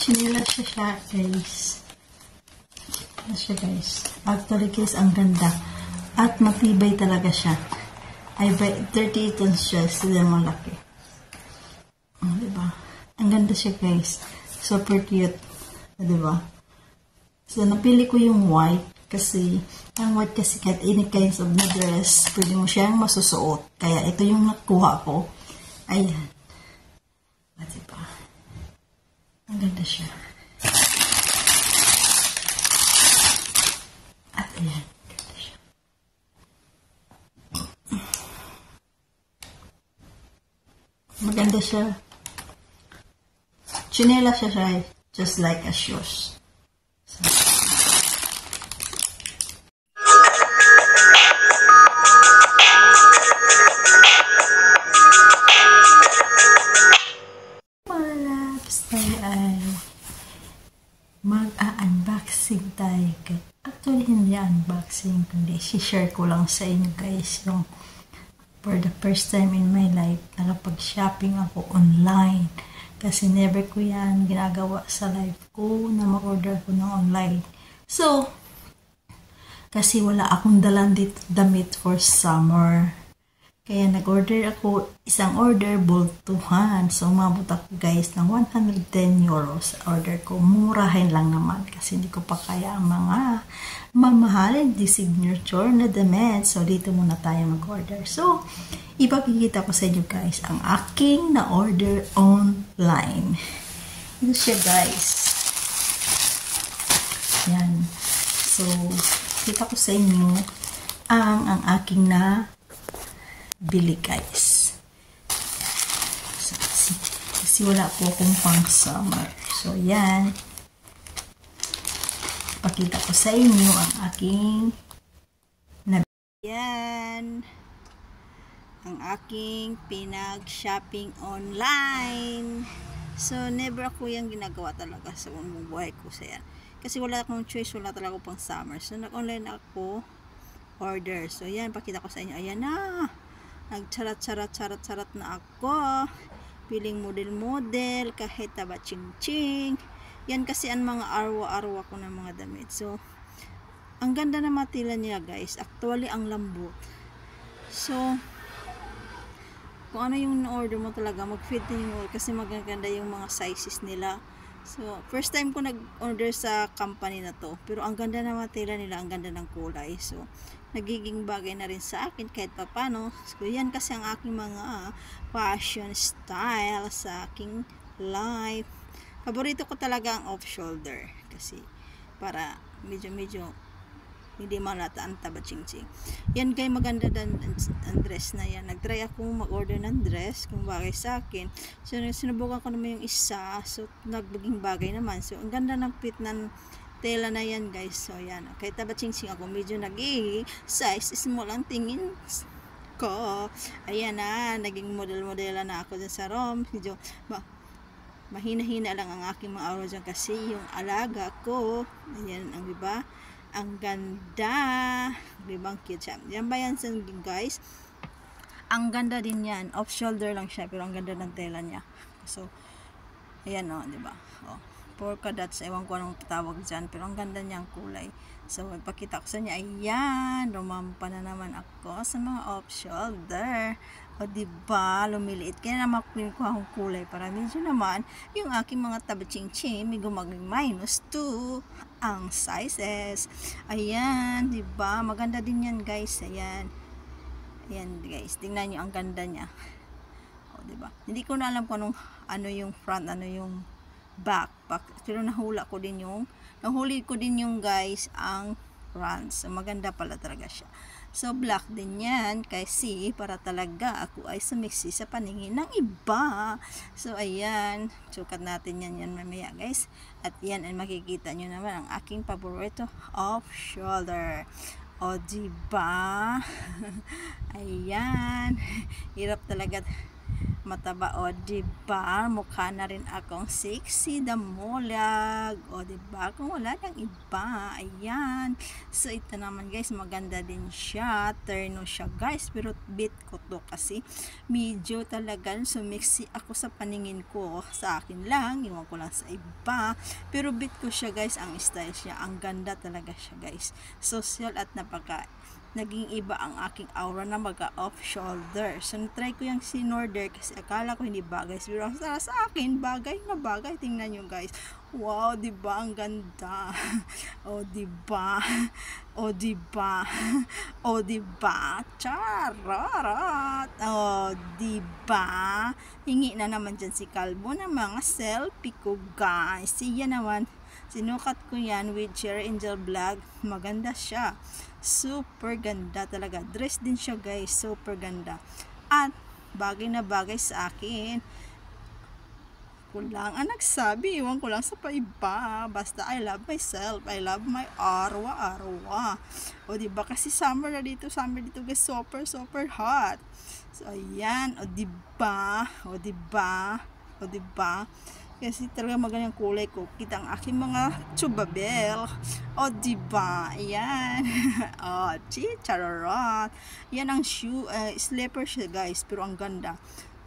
Chinelas siya guys. Ano siya guys. Actually guys, ang ganda. At matibay talaga siya. Ay, 38 tons siya. Sila malaki. Diba? Ang ganda siya guys. Super cute. Diba? So, napili ko yung white. Kasi, ang white kasi kahit any kinds of na dress, pwede mo siyang masusuot. Kaya, ito yung nakuha ko. Ayan. Diba? Ang ganda siya. At ayan. Ganda siya. Maganda siya. Chinelas siya. Just like a shoes. Mag-unboxing tayo. Actually, hindi unboxing, kundi share ko lang sa inyo guys yung for the first time in my life nakapag-shopping ako online. Kasi never ko yan ginagawa sa life ko na mag-order ko ng online. So, kasi wala akong dalang damit for summer. Kaya nag-order ako, isang order, bultuhan. So, umabot ako guys ng 110 euros order ko. Murahin lang naman kasi hindi ko pa kaya ang mga mamahalin di signature na damit. So, dito muna tayo mag-order. So, ipapakita ko sa inyo guys ang aking na-order online. Ito siya guys. Yan. So, kita ko sa inyo ang aking na bili guys. So, kasi wala po akong pang summer. So, yan. Pakita ko sa inyo ang aking yan. Ang aking pinag-shopping online. So, never ako yung ginagawa talaga sa unang buhay ko sa yan. Kasi wala akong choice, wala talaga pang summer. So, nag-online ako order. So, yan. Pakita ko sa inyo. Ayan na. Nagcharat na ako. Piling model-model, kahit taba ching-ching. Yan kasi ang mga arwa-arwa ko ng mga damit. So, ang ganda na matila niya guys. Actually, ang lambot. So, kung ano yung order mo talaga, mag-fit din mo kasi magaganda yung mga sizes nila. So, first time ko nag-order sa company na to. Pero ang ganda na matila nila, ang ganda ng kulay. So, nagiging bagay na rin sa akin kahit papano. So, yan kasi ang aking mga fashion style sa aking life. Paborito ko talaga ang off-shoulder kasi para medyo hindi malata ang taba ching-ching. Yan kay maganda dan ang dress na yan. Nag-try ako mag-order ng dress kung bagay sa akin. So, sinubukan ko naman yung isa. So, nagbaging bagay naman. So, ang ganda ng fit ng tela na yan guys. So, yan. Kahit taba ching-ching ako, medyo size small ang tingin ko. Ayan na. Naging model-modela na ako dyan sa ROM. Medyo mahina-hina lang ang aking mga araw dyan kasi yung alaga ko. Ayan ang diba? Ang ganda. Diba? Cute siya. Yan ba yan guys? Ang ganda din yan. Off shoulder lang siya pero ang ganda ng tela niya. So, ayan o. Diba? O. Polka dots. Ewan ko anong tawag dyan. Pero ang ganda niyang kulay. So, ipakita ko sa niya. Ayan. Rumampa na naman ako sa mga off shoulder. O diba, lumiliit. Kaya naman kuha akong kulay para medyo naman yung aking mga taba-ching-ching may gumaging -2 ang sizes. Ayan, diba? Maganda din yan guys. Ayan. Ayan guys. Tingnan nyo ang ganda niya. O diba? Hindi ko na alam kung ano yung front, ano yung back. Pero nahuli ko din yung guys ang front. So maganda pala talaga siya. So, black din yan kasi para talaga ako ay sumiksi sa paningin ng iba. So, ayan. Sukat natin yan mamaya guys. At yan ay makikita nyo naman ang aking paborito off shoulder. O, diba? Ayan. Hirap talaga mataba. O diba, mukha na rin akong sexy damulag. O diba, kung wala nang iba. Ayan. So ito naman guys, maganda din siya. Terno siya guys, pero bit ko to kasi medyo talagang sumiksi ako sa paningin ko. Sa akin lang, iwan ko lang sa iba, pero bit ko siya guys. Ang style siya, ang ganda talaga siya guys. Social at naging iba ang aking aura na mag-off shoulder. So, try ko yung sinorder kasi akala ko hindi bagay. Pero sa akin, bagay na bagay. Tingnan nyo guys. Wow, diba? Ang ganda. O, diba? O, diba? O, diba? Charot! O, diba? Hingi na naman dyan si Kalbo ng mga selfie ko guys. Siya naman. Sinukat ko yan with Cherry Angel Vlog. Maganda siya. Super ganda talaga. Dress din siya guys. Super ganda. At bagay na bagay sa akin. Kulang ang nagsabi. Iwan ko lang sa paiba. Basta I love myself. I love my arwa. O diba kasi summer na dito. Summer dito guys. Super super hot. So ayan. O diba? O diba? O diba? Kasi talaga magandang kulay ko. Kita ang aking mga chubabel. O, diba? Ayan. O, charot. Yan ang shoe. Slipper siya, guys. Pero ang ganda.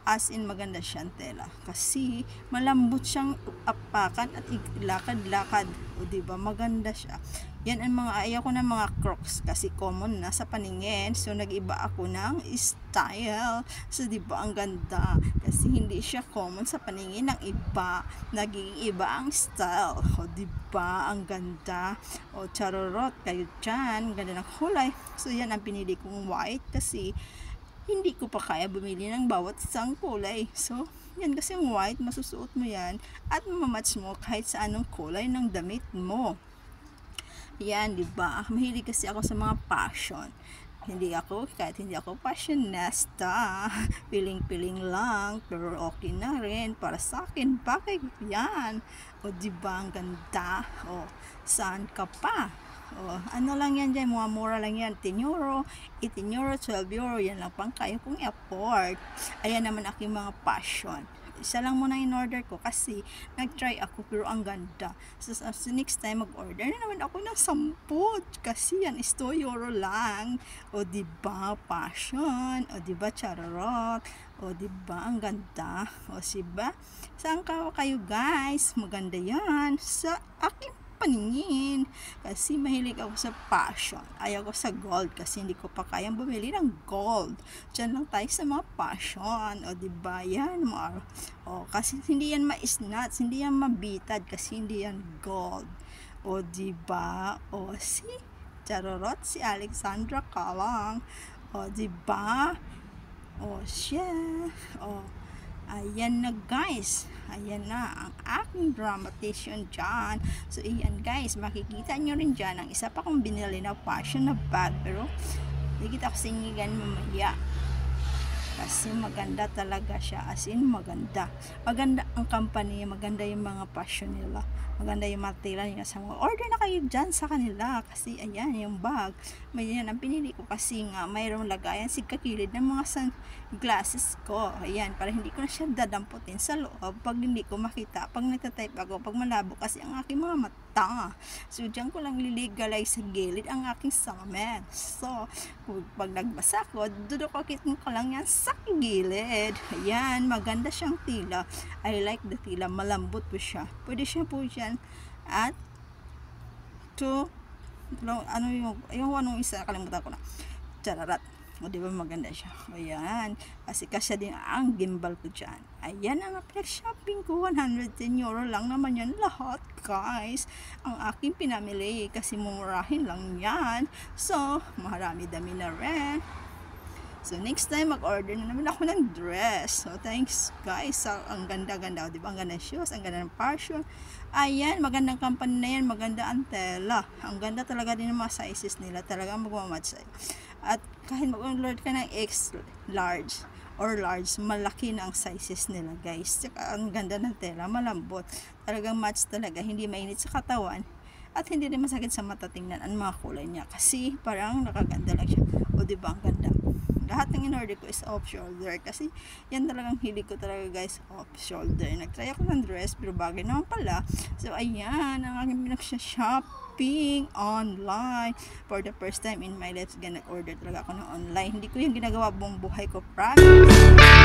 As in, maganda siyang tela. Kasi, malambot siyang apakan at lakad-lakad. O, diba? Maganda siya. Yan ang mga, ayaw ko ng mga Crocs. Kasi common na sa paningin. So, nag-iba ako ng style. So, diba? Ang ganda. Kasi, hindi siya common sa paningin ng iba. Naging iba ang style. O, diba? Ang ganda. O, charorot kayo dyan. Ganda ng kulay. So, yan ang pinili kong white. Kasi, hindi ko pa kaya bumili ng bawat isang kulay. So, yan kasi yung white, masusuot mo yan at mamatch mo kahit sa anong kulay ng damit mo. Yan, diba? Mahilig kasi ako sa mga passion. Kahit hindi ako fashionista, piling-piling lang, pero okay na rin. Para sa akin, bakit yan? O, diba? Ang ganda. O, saan ka pa? O, ano lang yan dyan, mura lang yan, 10 euro, 18 euro, 12 euro, yan lang pang kaya kong i-afford. Ayan naman aking mga passion. Isa lang muna in order ko kasi nag-try ako pero ang ganda. So next time mag-order na naman ako ng 10 kasi yan is 2 euro lang. O diba, passion? O diba, charot? O diba, ang ganda? O diba? Saan kayo guys? Maganda yan sa akin paningin kasi mahilig ako sa passion. Ayaw ko sa gold kasi hindi ko pa kayang bumili ng gold. Diyan lang tayo sa mga passion. O diba yan? O kasi hindi yan ma-snatch, hindi yan mabitad kasi hindi yan gold. O diba? O si charorot si Alexandra Kalang. O diba? O siya. O ayan na guys. Ayan na ang aking dramatization dyan. So ayan guys, makikita nyo rin dyan ang isa pa kong binili na fashion na bag. Pero nakikita ko sa inyo yan mamaya. Kasi maganda talaga siya. As in maganda. Maganda ang company. Maganda yung mga fashion nila. Maganda yung material nila. Sa mga order na kayo dyan sa kanila. Kasi ayan yung bag. May yan ang pinili ko kasi nga mayroong lagayan si kakilid ng mga glasses ko. Ayan, para hindi ko na siya dadamputin sa loob pag hindi ko makita. Pag nagtatype ako, pag malabo kasi ang aking mga mata. So, dyan ko lang liligalize sa gilid ang aking salamin. So, pag nagbasa ko, dudukokitin ko lang yan sa gilid. Ayan, maganda siyang tila. I like the tila. Malambot po siya. Pwede siya po dyan at anong isa, kalimutan ko na. Chararat. O, diba maganda siya? Ayan. Kasi kasya din ang gimbal ko dyan. Ayan ang pinag-shopping ko. 110 euro lang naman yan lahat, guys. Ang aking pinamili. Kasi mumurahin lang yan. So, marami dami na rin. So, next time, mag-order na naman ako ng dress. So, thanks, guys. So, ang ganda-ganda. Diba? Ang ganda shoes. Ang ganda ng fashion. Ayan, magandang company na yan. Maganda ang tela. Ang ganda talaga din ng mga sizes nila. Talagang magmamatch sa'yo. At kahit mag-order ka ng X large or large, malaki na ang sizes nila, guys. Saka ang ganda ng tela, malambot. Talagang match talaga. Hindi mainit sa katawan. At hindi rin masakit sa mata tingnan ang mga kulay niya. Kasi parang nakaganda lang siya. O diba, ang ganda. Lahat ng in-order ko is off shoulder kasi yan talagang hilig ko talaga guys, off shoulder. Nagtry ako ng dress pero bagay naman pala. So ayan ang aking shopping online for the first time in my life. Nag-order talaga ako ng online. Hindi ko yung ginagawa buong buhay ko, promise.